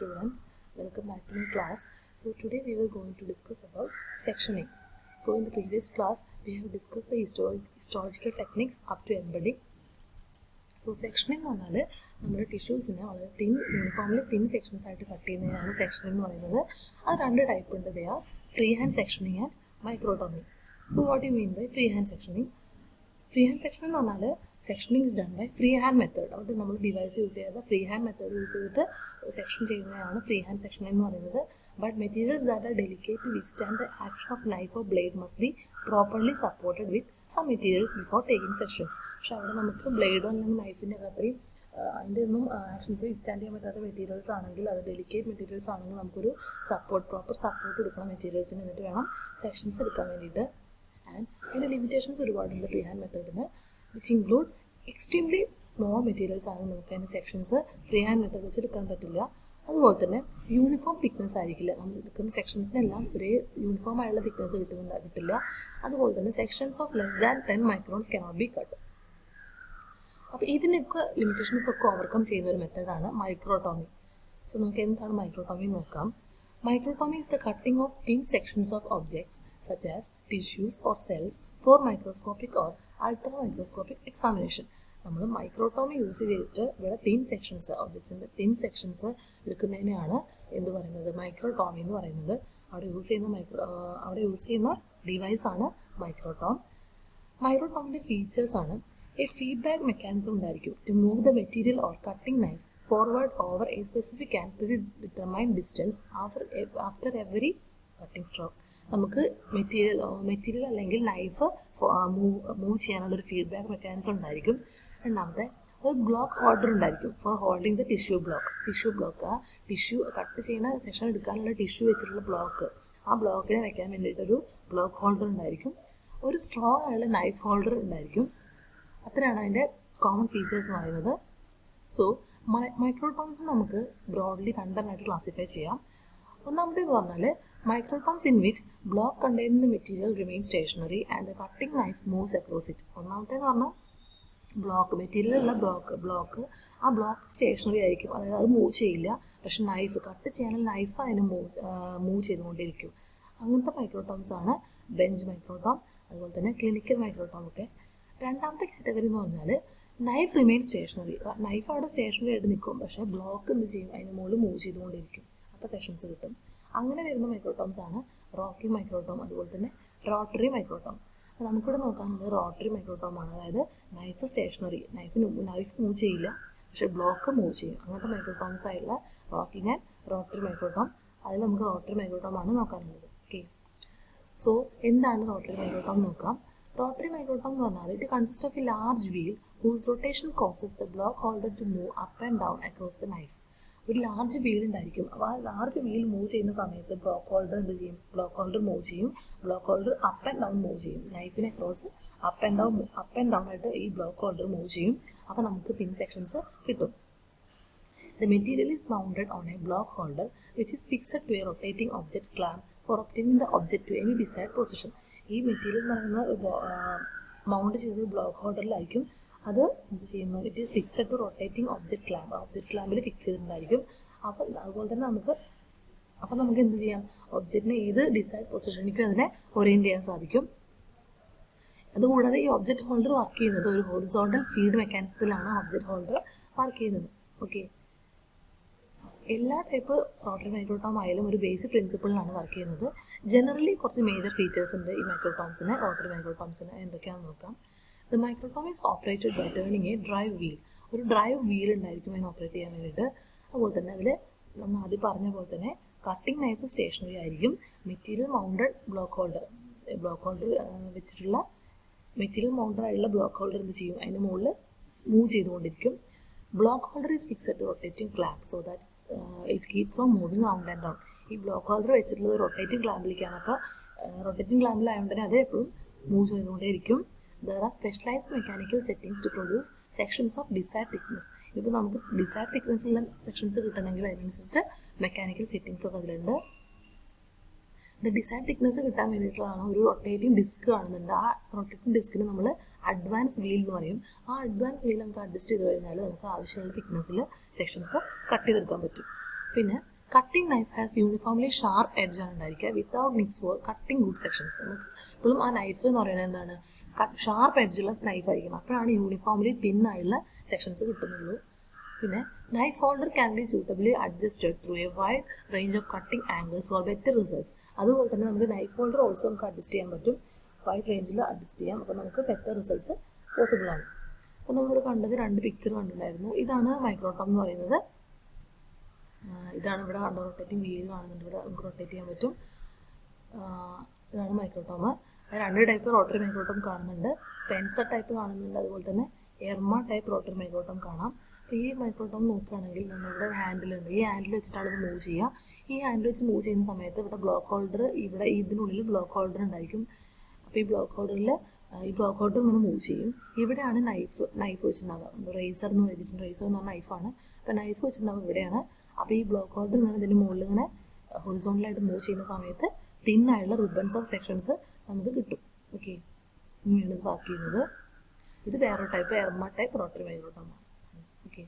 students, welcome back to my class. So today we were going to discuss about sectioning. So in the previous class we have discussed the histological techniques up to embedding. So sectioning എന്ന് പറഞ്ഞാൽ നമ്മുടെ ടിഷ്യൂസിനെ വളരെ uniformly thin sections ആയിട്ട് cut ചെയ്യുന്നതിനാണ് sectioning എന്ന് പറയുന്നത്. അത് രണ്ട് ടൈപ്പ് ഉണ്ട്. They are free hand sectioning and microtomy. So what you mean by free hand sectioning? Free hand sectioning എന്ന് പറഞ്ഞാൽ sectioning is done by free hand method. അത് നമ്മൾ ഡിവൈസ് യൂസ് ചെയ്യാതെ ഫ്രീ ഹാൻഡ് മെത്തേഡ് യൂസ് ചെയ്തിട്ട് section ചെയ്യുന്നതാണ് free hand sectioning എന്ന് പറയുന്നത്. But materials that are delicate to withstand the action of knife or blade must be properly supported with some materials before taking sections. പക്ഷെ അവിടെ നമുക്ക് ബ്ലേഡോ അല്ലെങ്കിൽ നൈഫിൻ്റെ ഒക്കെ അത്രയും അതിൻ്റെ ഒന്നും ആക്ഷൻസ് വിത്ത്സ്റ്റാൻഡ് ചെയ്യാൻ പറ്റാത്ത മെറ്റീരിയൽസ് ആണെങ്കിൽ, അത് ഡെലിക്കേറ്റ് മെറ്റീരിയൽസ് ആണെങ്കിൽ നമുക്കൊരു പ്രോപ്പർ സപ്പോർട്ട് കൊടുക്കണം മെറ്റീരിയൽസിന്. എന്നിട്ട് വേണം സെക്ഷൻസ് എടുക്കാൻ വേണ്ടിയിട്ട്. ആൻഡ് അതിൻ്റെ ലിമിറ്റേഷൻസ് ഒരുപാടുണ്ട് ഫ്രീ ഹാൻഡ് മെത്തേഡിന്. This include extremely small materials ആണ് നമുക്ക് അതിൻ്റെ സെക്ഷൻസ് ഫ്രീ ഹാൻഡ് മെത്തേഡ് വെച്ച് എടുക്കാൻ പറ്റില്ല. അതുപോലെ തന്നെ യൂണിഫോം തിക്നെസ് ആയിരിക്കില്ല. നമ്മൾ എടുക്കുന്ന സെക്ഷൻസിനെല്ലാം ഒരേ യൂണിഫോം ആയുള്ള തിക്നെസ് കിട്ടില്ല. അതുപോലെ തന്നെ sections of less than 10 microns cannot be cut. അപ്പോൾ ഇതിനൊക്കെ ലിമിറ്റേഷൻസ് ഒക്കെ ഓവർകം ചെയ്യുന്ന ഒരു മെത്തേഡാണ് മൈക്രോടോമി. സോ നമുക്ക് എന്താണ് മൈക്രോടോമി നോക്കാം. Microtomy is the cutting of thin sections of objects such as tissues or cells for microscopic or ultramicroscopic examination. നമ്മൾ മൈക്രോടോമി യൂസ് ചെയ്തിട്ട് ഇവിടെ തിൻ സെക്ഷൻസ്, ഒബ്ജക്ട്സിൻ്റെ തിൻ സെക്ഷൻസ് എടുക്കുന്നതിനെയാണ് എന്ത് പറയുന്നത്, മൈക്രോടോമി എന്ന് പറയുന്നത്. അവിടെ യൂസ് ചെയ്യുന്ന ഡിവൈസാണ് മൈക്രോടോം. മൈക്രോടോമിൻ്റെ ഫീച്ചേഴ്സാണ് എ ഫീഡ്ബാക്ക് മെക്കാനിസം ഉണ്ടായിരിക്കും to move the material or cutting knife forward over a specific and predetermined distance after every cutting stroke. നമുക്ക് മെറ്റീരിയൽ അല്ലെങ്കിൽ നൈഫ് മൂവ് ചെയ്യാനുള്ളൊരു ഫീഡ്ബാക്ക് മെക്കാനിസം ഉണ്ടായിരിക്കും. രണ്ടാമത്തെ ഒരു ബ്ലോക്ക് ഹോൾഡർ ഉണ്ടായിരിക്കും for holding the tissue block. ആ tissue cut ചെയ്യുന്ന section എടുക്കാനുള്ള ടിഷ്യൂ വെച്ചിട്ടുള്ള ബ്ലോക്ക്, ആ ബ്ലോക്കിനെ വെക്കാൻ വേണ്ടിയിട്ടൊരു ബ്ലോക്ക് ഹോൾഡർ ഉണ്ടായിരിക്കും. ഒരു സ്ട്രോങ് ആയുള്ള നൈഫ് ഹോൾഡർ ഉണ്ടായിരിക്കും. അത്രയാണ് അതിൻ്റെ കോമൺ ഫീച്ചേഴ്സ് എന്ന് പറയുന്നത്. സോ മൈക്രോടോംസ് നമുക്ക് ബ്രോഡ്ലി രണ്ടെണ്ണമായിട്ട് ക്ലാസിഫൈ ചെയ്യാം. ഒന്നാമത്തേന്ന് പറഞ്ഞാൽ microtomes in which block containing material remain stationary and the cutting knife moves across it. ഒന്നാമത്തേന്ന് പറഞ്ഞാൽ മെറ്റീരിയലുള്ള ബ്ലോക്ക് ആ ബ്ലോക്ക് സ്റ്റേഷനറി ആയിരിക്കും, അതായത് അത് മൂവ് ചെയ്യില്ല. പക്ഷെ നൈഫ് കട്ട് ചെയ്യാനുള്ള നൈഫ് അതിന് മൂവ് ചെയ്തുകൊണ്ടിരിക്കും. അങ്ങനത്തെ മൈക്രോടോംസ് ആണ് ബെഞ്ച് മൈക്രോടോം, അതുപോലെ തന്നെ ക്ലിനിക്കൽ മൈക്രോടോം ഒക്കെ. രണ്ടാമത്തെ കാറ്റഗറി എന്ന് പറഞ്ഞാൽ നൈഫ് റിമെയിൻ സ്റ്റേഷനറി. നൈഫ് അവിടെ സ്റ്റേഷനറി ആയിട്ട് നിൽക്കും, പക്ഷേ ബ്ലോക്ക് എന്ത് ചെയ്യും, അതിന് മുകളിൽ മൂവ് ചെയ്തുകൊണ്ടിരിക്കും. അപ്പോൾ സെഷൻസ് കിട്ടും. അങ്ങനെ വരുന്ന മൈക്രോടോംസ് ആണ് റോക്കിംഗ് മൈക്രോടോം, അതുപോലെ തന്നെ റോട്ടറി മൈക്രോടോം. അപ്പോൾ നമുക്കിവിടെ നോക്കാനുള്ളത് റോട്ടറി മൈക്രോടോം ആണ്. അതായത് നൈഫ് സ്റ്റേഷനറി, നൈഫ് മൂവ് ചെയ്യില്ല, പക്ഷേ ബ്ലോക്ക് മൂവ് ചെയ്യും. അങ്ങനത്തെ മൈക്രോടോംസ് ആയിട്ടുള്ള റോക്കിംഗ് ആൻഡ് റോട്ടറി മൈക്രോടോം. അതിൽ നമുക്ക് റോട്ടറി മൈക്രോടോം ആണ് നോക്കാനുള്ളത്. ഓക്കെ, സോ എന്താണ് റോട്ടറി മൈക്രോടോം നോക്കാം. Rotary microtom എന്ന് പറഞ്ഞാൽ it consists of a large wheel whose rotation causes the block holder to move up and down across the knife. ഒരു large wheel ഉണ്ടായിരിക്കും. അപ്പോൾ ആ ലാർജ് വീൽ മൂവ് ചെയ്യുന്ന സമയത്ത് ബ്ലോക്ക് ഹോൾഡർ എന്ത് ചെയ്യും, ബ്ലോക്ക് ഹോൾഡർ മൂവ് ചെയ്യും. Block holder up and down move ചെയ്യും. നൈഫിനെ ക്രോസ് അപ്പ് ആൻഡ് ഡൗൺ ആയിട്ട് ഈ ബ്ലോക്ക് ഹോൾഡർ മൂവ് ചെയ്യും. അപ്പോൾ നമുക്ക് തിൻ സെക്ഷൻസ് കിട്ടും. The material is mounted on a block holder which is fixed to a rotating object clamp for obtaining the object to any desired position. ഈ material എന്ന് പറയുന്ന mount ചെയ്തത് block ഹോൾഡറിലായിരിക്കും. അത് എന്ത് ചെയ്യുന്നു, it is fixed to rotating object ക്ലാമ്പിൽ fix ചെയ്തിട്ടുണ്ടായിരിക്കും. അതുപോലെ തന്നെ നമുക്ക് എന്ത് ചെയ്യാം, ഒബ്ജക്റ്റിനെ ഏത് ഡിസൈഡ് പൊസിഷനിലേക്കും അതിനെ ഓറിയൻറ്റ് ചെയ്യാൻ സാധിക്കും. അതുകൂടാതെ ഈ ഒബ്ജക്ട് ഹോൾഡർ വർക്ക് ചെയ്യുന്നത് ഒരു ഹൊറിസോണ്ടൽ ഫീഡ് മെക്കാനിസത്തിലാണ് ഒബ്ജക്ട് ഹോൾഡർ വർക്ക് ചെയ്യുന്നത്. ഓക്കെ, എല്ലാ ടൈപ്പ് റോട്ടറി മൈക്രോടോം ആയാലും ഒരു ബേസിക് പ്രിൻസിപ്പിളിലാണ് വർക്ക് ചെയ്യുന്നത്. ജനറലി കുറച്ച് മേജർ ഫീച്ചേഴ്സ് ഉണ്ട് ഈ മൈക്രോടോംസിന്, റോട്ടറി മൈക്രോടോംസിന്. എന്തൊക്കെയാണെന്ന് നോക്കാം. The microtome is operated by turning a drive wheel. ഒരു ഡ്രൈവ് വീൽ ഉണ്ടായിരിക്കും അതിന് ഓപ്പറേറ്റ് ചെയ്യാൻ വേണ്ടിയിട്ട്. അതുപോലെ തന്നെ അതിൽ നമ്മൾ ആദ്യം പറഞ്ഞ പോലെ തന്നെ കട്ടിംഗ് നൈഫ് സ്റ്റേഷനറി ആയിരിക്കും. മെറ്റീരിയൽ മൗണ്ടഡ് ബ്ലോക്ക് ഹോൾഡർ വെച്ചിട്ടുള്ള മെറ്റീരിയൽ മൗണ്ടഡ് ആയിട്ടുള്ള ബ്ലോക്ക് ഹോൾഡർ എന്ത് ചെയ്യും, അതിന് മുകളിൽ മൂവ് ചെയ്തുകൊണ്ടിരിക്കും. Block holder is fixed to rotating clamp so that it keeps on moving round and round. ഈ ബ്ലോക്ക് ഹോൾഡർ വെച്ചിട്ടുള്ളത് റൊട്ടേറ്റിംഗ് ക്ലാമ്പിലേക്കാണ്. അപ്പോൾ റൊട്ടേറ്റിംഗ് ക്ലാമ്പിലായതുകൊണ്ട് തന്നെ അത് എപ്പോഴും move ചെയ്തുകൊണ്ടേയിരിക്കും. There are specialized mechanical settings to produce sections of desired thickness. ഇപ്പോൾ നമുക്ക് decide തിക്നെസ്സിലുള്ള sections കിട്ടണമെങ്കിൽ അതിനനുസരിച്ചിട്ട് മെക്കാനിക്കൽ സെറ്റിങ്സ് ഒക്കെ അതിലുണ്ട്. ഡിസൈഡ് തിക്നെസ് കിട്ടാൻ വേണ്ടിയിട്ടുള്ളതാണ് ഒരു റൊട്ടേറ്റിംഗ് ഡിസ്ക് കാണുന്നുണ്ട്. ആ റൊട്ടേറ്റിംഗ് ഡിസ്കിന് നമ്മൾ അഡ്വാൻസ് വീൽ എന്ന് പറയും. ആ അഡ്വാൻസ് വീൽ നമുക്ക് അഡ്ജസ്റ്റ് ചെയ്ത് കഴിഞ്ഞാൽ നമുക്ക് ആവശ്യമുള്ള തിക്നെസ്സിൽ സെക്ഷൻസ് കട്ട് ചെയ്തെടുക്കാൻ പറ്റും. പിന്നെ cutting knife has uniformly sharp edge ആണ് ഉണ്ടായിരിക്കുക without needs for cutting good sections. നമുക്ക് ഇപ്പോഴും ആ നൈഫ് എന്ന് പറയുന്നത് എന്താണ്, ഷാർപ്പ് എഡ്ജുള്ള നൈഫ് ആയിരിക്കണം, അപ്പോഴാണ് യൂണിഫോംലി തിന്നായുള്ള സെക്ഷൻസ് കിട്ടുന്നുള്ളൂ. പിന്നെ knife holder can be suitably adjusted through A wide range of cutting angles four better results. അതുപോലെ തന്നെ നമുക്ക് നൈഫ് ഹോൾഡർ ഓൾസോ നമുക്ക് അഡ്ജസ്റ്റ് ചെയ്യാൻ പറ്റും, വൈഡ് റേഞ്ചിൽ അഡ്ജസ്റ്റ് ചെയ്യാം. അപ്പോൾ നമുക്ക് ബെറ്റർ റിസൾട്ട്സ് പോസിബിൾ ആണ്. അപ്പോൾ നമ്മളിവിടെ കണ്ടത് 2 പിക്ചർ കണ്ടിട്ടുണ്ടായിരുന്നു. ഇതാണ് മൈക്രോടോം എന്ന് പറയുന്നത്. ഇതാണ് ഇവിടെ കണ്ടോ, റൊട്ടേറ്റിംഗ് വീൽ കാണുന്നുണ്ട്, ഇവിടെ നമുക്ക് റൊട്ടേറ്റ് ചെയ്യാൻ പറ്റും. ഇതാണ് മൈക്രോടോം. 2 ടൈപ്പ് റോട്ടറി മൈക്രോടോം കാണുന്നുണ്ട്, സ്പെൻസർ ടൈപ്പ് കാണുന്നുണ്ട്, അതുപോലെ തന്നെ എർമ ടൈപ്പ് റോട്ടറി മൈക്രോടോം കാണാം. അപ്പോൾ ഈ മൈക്രോടോം നോക്കുകയാണെങ്കിൽ നമ്മളിവിടെ ഹാൻഡിലുണ്ട്, ഈ ഹാൻഡിൽ വെച്ചിട്ടാണ് ഇത് മൂവ് ചെയ്യുക. ഈ ഹാൻഡിൽ വെച്ച് മൂവ് ചെയ്യുന്ന സമയത്ത് ഇവിടെ ബ്ലോക്ക് ഹോൾഡർ, ഇവിടെ ഇതിനുള്ളിൽ ബ്ലോക്ക് ഹോൾഡർ ഉണ്ടായിരിക്കും. അപ്പോൾ ഈ ബ്ലോക്ക് ഹോൾഡർ ഇങ്ങനെ മൂവ് ചെയ്യും. ഇവിടെയാണ് നൈഫ് വെച്ചിട്ടുണ്ടാവുക, റേസർ എന്ന് എഴുതിയിട്ടുണ്ട്, റേസർ എന്ന് പറഞ്ഞ നൈഫാണ്. അപ്പോൾ നൈഫ് വെച്ചിട്ടുണ്ടാവുക ഇവിടെയാണ്. അപ്പോൾ ഈ ബ്ലോക്ക് ഹോൾഡർ ഇങ്ങനെ ഇതിൻ്റെ മുകളിൽ ഇങ്ങനെ ഹൊറിസോണ്ടലായിട്ട് മൂവ് ചെയ്യുന്ന സമയത്ത് തിന്നായുള്ള റിബൺസ് ഓഫ് സെക്ഷൻസ് നമുക്ക് കിട്ടും. ഓക്കെ, ഇങ്ങനെയാണ് ഇത് വർക്ക് ചെയ്യുന്നത്. ഇത് വേറൊരു type Yerma type rotary മൈക്രോടോമാണ്. Okay,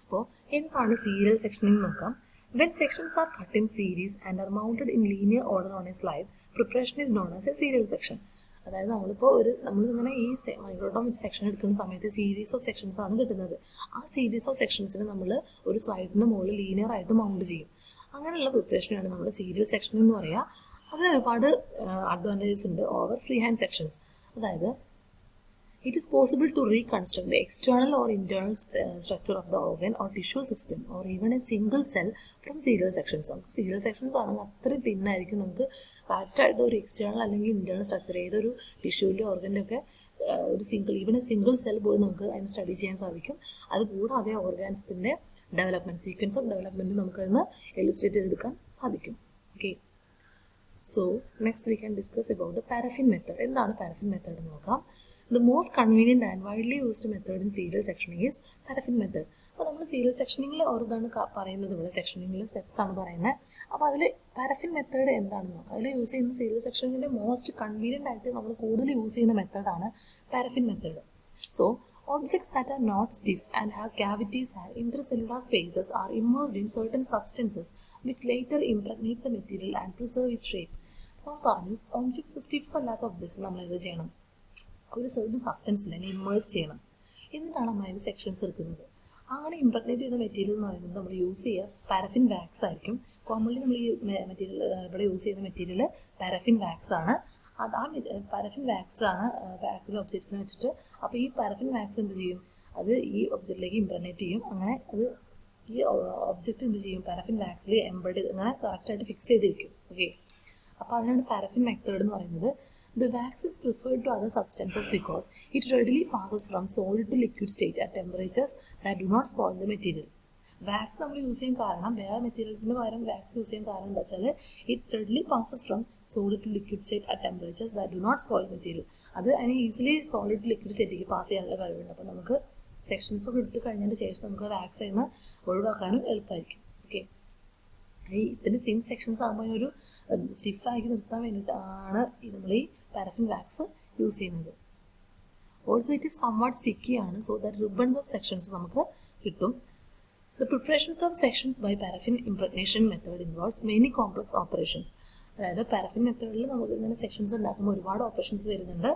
അപ്പോൾ എന്താണ് സീരിയൽ സെക്ഷനിങ് നോക്കാം. When sections are cut in series and are mounted in linear order on a slide, preparation is known as a serial section. അതായത് നമ്മളിങ്ങനെ ഈ മൈക്രോടോം വെച്ച് സെക്ഷൻ എടുക്കുന്ന സമയത്ത് സീരീസ് ഓഫ് സെക്ഷൻസ് ആണ് കിട്ടുന്നത്. ആ സീരീസ് ഓഫ് സെക്ഷൻസിന് നമ്മൾ ഒരു സ്ലൈഡിന് മുകളിൽ ലീനിയർ ആയിട്ട് മൗണ്ട് ചെയ്യും. അങ്ങനെയുള്ള പ്രിപ്പറേഷനാണ് നമ്മൾ സീരിയൽ സെക്ഷൻ എന്ന് പറയുക. അതിന് ഒരുപാട് അഡ്വാൻറ്റേജസ് ഉണ്ട് ഓവർ ഫ്രീ ഹാൻഡ് സെക്ഷൻസ്. അതായത് it is possible to reconstruct the external or internal structure of the organ or tissue system or even a single cell from serial sections. Serial sections ആണെങ്കിൽ അത്രയും തിന്നായിരിക്കും, നമുക്ക് കറക്റ്റായിട്ട് ഒരു external അല്ലെങ്കിൽ internal structure ഏതൊരു ടിഷ്യൂവിൻ്റെ ഓർഗൻ്റെ ഒക്കെ ഒരു സിംഗിൾ സെൽ പോലും നമുക്ക് അതിന് സ്റ്റഡി ചെയ്യാൻ സാധിക്കും. അതുകൂടാതെ ഓർഗാൻസിൻ്റെ സീക്വൻസ് ഓഫ് ഡെവലപ്മെൻറ്റ് നമുക്കതിന് ഇല്ലുസ്ട്രേറ്റ് ചെയ്തെടുക്കാൻ സാധിക്കും. Okay, so next we can discuss about the paraffin method. എന്താണ് പാരഫിൻ മെത്തേഡ് എന്ന് നോക്കാം. The most convenient and widely used method in serial sectioning is paraffin method. അപ്പോൾ നമ്മൾ സീരിയൽ സെക്ഷനിങ്ങിൽ ഓരോതാണ് പറയുന്നത്, ഇവിടെ സെക്ഷനിങ്ങിൽ സ്റ്റെപ്സ് ആണ് പറയുന്നത്. അപ്പോൾ അതിൽ പാരഫിൻ മെത്തേഡ് എന്താണെന്ന് നോക്കാം. അതിൽ യൂസ് ചെയ്യുന്ന സീരിയൽ സെക്ഷനിങ്ങിൻ്റെ മോസ്റ്റ് കൺവീനിയൻ്റ് ആയിട്ട് നമ്മൾ കൂടുതൽ യൂസ് ചെയ്യുന്ന മെത്തേഡാണ് paraffin method. So objects that are not stiff and have cavities and intercellular spaces are immersed in certain substances which later impregnate the material and preserve its shape. അപ്പോൾ പറഞ്ഞു objects stiff അല്ലാത്ത objects നമ്മൾ എന്ത് ചെയ്യണം, ഒരു certain സബ്സ്റ്റൻസിൽ തന്നെ immerse ചെയ്യണം, എന്നിട്ടാണ് നമ്മൾ അതിന് സെക്ഷൻസ് എടുക്കുന്നത്. അങ്ങനെ ഇംപ്രഗ്നേറ്റ് ചെയ്യുന്ന മെറ്റീരിയൽ എന്ന് പറയുന്നത് നമ്മൾ യൂസ് ചെയ്യുക പാരഫിൻ വാക്സ് ആയിരിക്കും. കോമൺലി നമ്മൾ ഈ മെറ്റീരിയൽ ഇവിടെ യൂസ് ചെയ്യുന്ന മെറ്റീരിയൽ പാരഫിൻ വാക്സ് ആണ്. അത് ആ പാരഫിൻ വാക്സ് ആണ് വാക്സിൽ ഒബ്ജക്ട്സിനെ വെച്ചിട്ട്. അപ്പോൾ ഈ പാരഫിൻ വാക്സ് എന്ത് ചെയ്യും, അത് ഈ ഒബ്ജക്റ്റിലേക്ക് ഇംപ്രഗ്നേറ്റ് ചെയ്യും. അങ്ങനെ അത് ഈ ഒബ്ജക്റ്റ് എന്ത് ചെയ്യും, പാരഫിൻ വാക്സിൽ എംബഡ് അങ്ങനെ കറക്റ്റായിട്ട് ഫിക്സ് ചെയ്തിരിക്കും. ഓക്കെ, അപ്പോൾ അതിനാണ് പാരഫിൻ മെത്തേഡ് എന്ന് പറയുന്നത്. The wax is preferred to other substances because it readily passes from solid to liquid state at temperatures that do not spoil the material. Wax നമ്മൾ use ചെയ്യാൻ കാരണം, വേറെ മെറ്റീരിയൽസിന് പകരം വാക്സ് യൂസ് ചെയ്യാൻ കാരണം എന്താ വെച്ചാൽ it readily passes from solid to liquid state at temperatures that do not spoil material. അത് അതിന് ഈസിലി സോളിഡ് ടു ലിക്വിഡ് സ്റ്റേറ്റിലേക്ക് പാസ് ചെയ്യാനുള്ള കഴിവുണ്ട്. അപ്പോൾ നമുക്ക് സെക്ഷൻസ് ഒക്കെ എടുത്ത് കഴിഞ്ഞതിന് ശേഷം നമുക്ക് വാക്സ് ചെയ്യുന്ന ഒഴിവാക്കാനും എളുപ്പമായിരിക്കും. ഓക്കെ, ഇതിൻ്റെ തിൻ സെക്ഷൻസ് ആകുമ്പോൾ ഒരു സ്റ്റിഫാക്കി നിർത്താൻ വേണ്ടിയിട്ടാണ് നമ്മൾ ഈ പാരഫിൻ വാക്സ് യൂസ് ചെയ്യുന്നത്. Also it is somewhat sticky ആണ്, so that ribbons of sections നമുക്ക് കിട്ടും. The preparations of sections by paraffin impregnation method involves many complex operations. അതായത് പാരഫിൻ മെത്തേഡിൽ നമുക്ക് ഇങ്ങനെ സെക്ഷൻസ് ഉണ്ടാക്കുമ്പോൾ ഒരുപാട് ഓപ്പറേഷൻസ് വരുന്നുണ്ട്.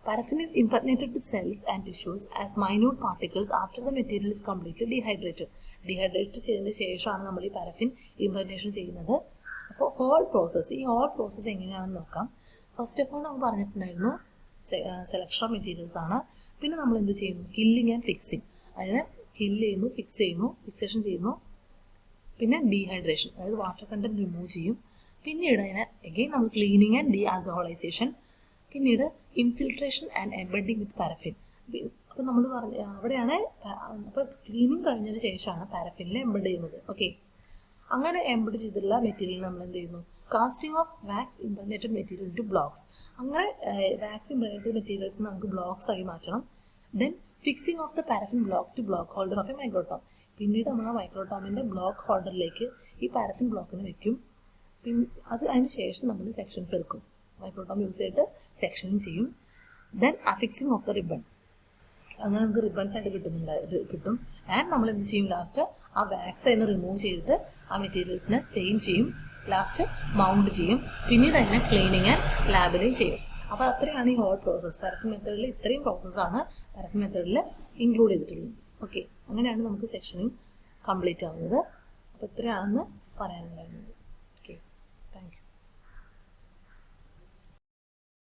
Paraffin is impregnated to cells and tissues as minute particles after the material is completely dehydrated. Dehydrate ചെയ്തതിന് ശേഷമാണ് നമ്മൾ ഈ പാരഫിൻ ഇംപ്രഗ്നേഷൻ ചെയ്യുന്നത്. അപ്പോൾ ഈ ഹോൾ പ്രോസസ്സ് എങ്ങനെയാണെന്ന് നോക്കാം. ഫസ്റ്റ് ഓഫ് ഓൾ നമ്മൾ പറഞ്ഞിട്ടുണ്ടായിരുന്നു സെലക്ഷൻ ഓഫ് മെറ്റീരിയൽസ് ആണ്. പിന്നെ നമ്മൾ എന്ത് ചെയ്യുന്നു, കില്ലിങ് ആൻഡ് ഫിക്സിങ്. അതിനെ കില്ല് ചെയ്യുന്നു, ഫിക്സേഷൻ ചെയ്യുന്നു. പിന്നെ ഡീഹൈഡ്രേഷൻ, അതായത് വാട്ടർ കണ്ടന്റ് റിമൂവ് ചെയ്യും. പിന്നീട് അതിനെ അഗെയിൻ നമ്മൾ ക്ലീനിങ് ആൻഡ് ഡീ ആൽക്കഹോളൈസേഷൻ. പിന്നീട് infiltration and embedding with paraffin. അപ്പോൾ നമ്മൾ അവിടെയാണ് അപ്പോൾ ക്ലീനിങ് കഴിഞ്ഞതിന് ശേഷമാണ് പാരഫിനിൽ എംബഡ് ചെയ്യുന്നത്. ഓക്കെ, അങ്ങനെ എംബഡ് ചെയ്തിട്ടുള്ള മെറ്റീരിയൽ നമ്മൾ എന്ത് ചെയ്യുന്നു, casting of wax impregnated material into blocks. അങ്ങനെ വാക്സ് ഇംപ്രഗ്നേറ്റഡ് മെറ്റീരിയൽസ് നമുക്ക് ബ്ലോക്സ് ആക്കി മാറ്റണം. Then fixing of the paraffin block to block holder of a microtome. പിന്നീട് നമ്മൾ ആ മൈക്രോടോമിൻ്റെ ബ്ലോക്ക് ഹോൾഡറിലേക്ക് ഈ പാരഫിൻ ബ്ലോക്കിന് വെക്കും. അതിന് ശേഷം നമ്മൾ സെക്ഷൻസ് എടുക്കും. മൈക്രോടോം യൂസ് ചെയ്തിട്ട് സെക്ഷനിങ് ചെയ്യും. Then affixing of the ribbon. അങ്ങനെ നമുക്ക് റിബൺസ് ആയിട്ട് കിട്ടും. ആൻഡ് നമ്മൾ എന്ത് ചെയ്യും, ലാസ്റ്റ് ആ വാക്സ് അതിനെ റിമൂവ് ചെയ്തിട്ട് ആ മെറ്റീരിയൽസിനെ സ്റ്റെയിൻ ചെയ്യും, ലാസ്റ്റ് മൗണ്ട് ചെയ്യും, പിന്നീട് അതിനെ ക്ലീനിങ് ആൻഡ് ലാബിലിംഗ് ചെയ്യും. അപ്പോൾ അത്രയാണ് ഈ ഹോൾ പ്രോസസ്സ്. പാരഫിൻ മെത്തേഡിൽ ഇത്രയും പ്രോസസ്സാണ് പാരഫിൻ മെത്തേഡിൽ ഇൻക്ലൂഡ് ചെയ്തിട്ടുള്ളത്. ഓക്കെ, അങ്ങനെയാണ് നമുക്ക് സെക്ഷനിങ് കംപ്ലീറ്റ് ആവുന്നത്. അപ്പോൾ ഇത്രയാണെന്ന് പറയാനുണ്ടായിരുന്നത്.